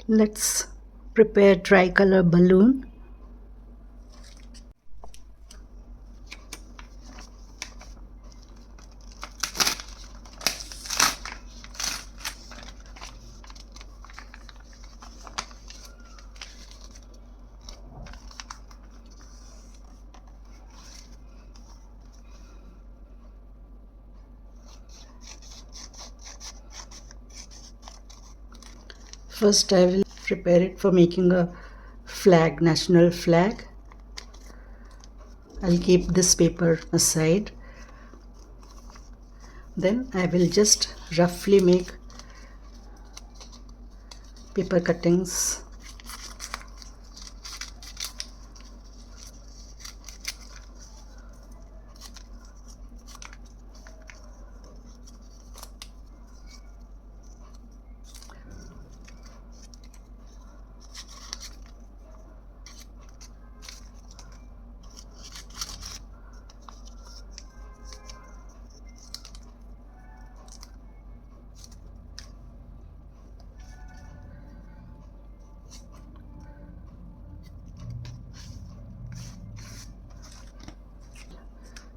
Let's prepare tricolor balloon. First I will prepare it for making a flag, national flag. I'll keep this paper aside. Then I will just roughly make paper cuttings.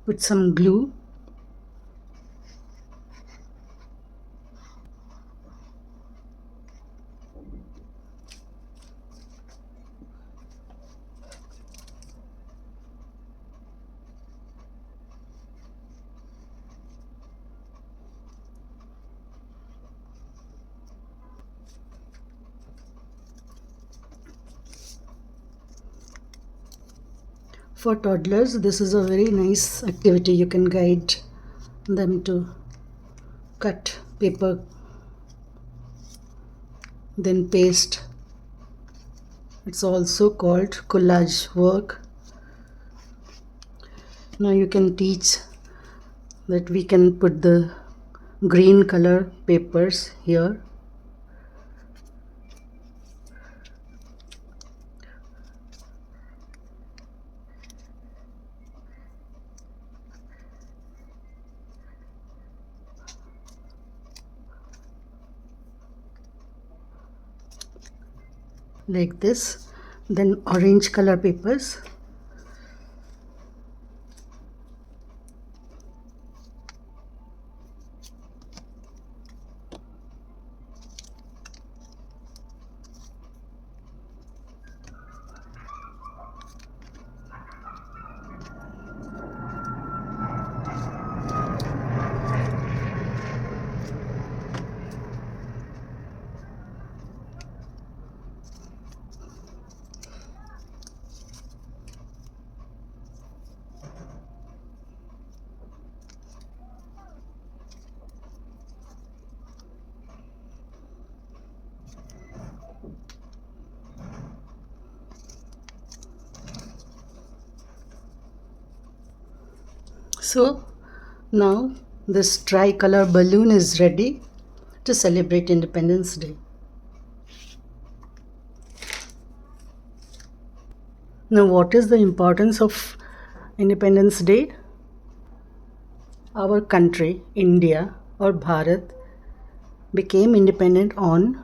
Put some glue. For toddlers, this is a very nice activity. You can guide them to cut paper, then paste. It's also called collage work. Now you can teach that we can put the green color papers here. Like this. Then orange color papers. So now this tricolor balloon is ready to celebrate Independence Day. Now, what is the importance of Independence Day? Our country, India or Bharat, became independent on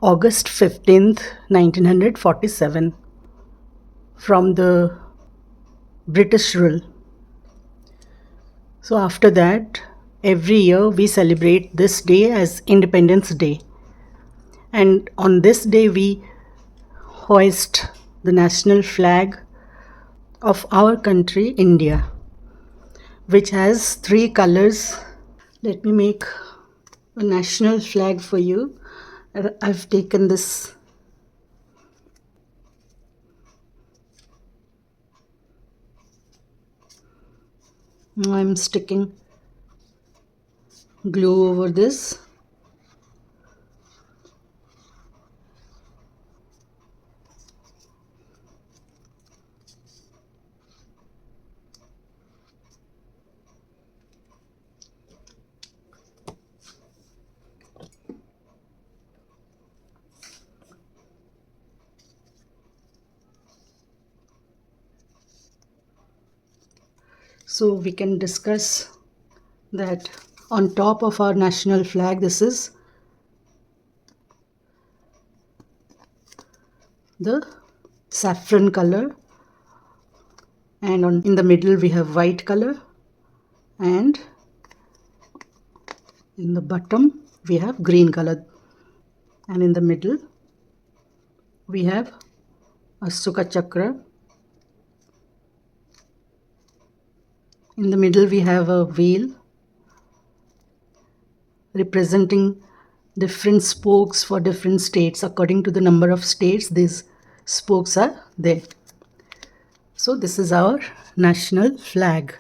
August 15th, 1947 from the British rule. So after that, every year we celebrate this day as Independence Day. And on this day we hoist the national flag of our country, India, which has three colors. Let me make a national flag for you. I've taken this. I'm sticking glue over this. So we can discuss that on top of our national flag, this is the saffron color, and in the middle we have white color, and in the bottom we have green color, and in the middle we have a Sukha Chakra. In the middle we have a wheel representing different spokes for different states. According to the number of states, these spokes are there. So this is our national flag.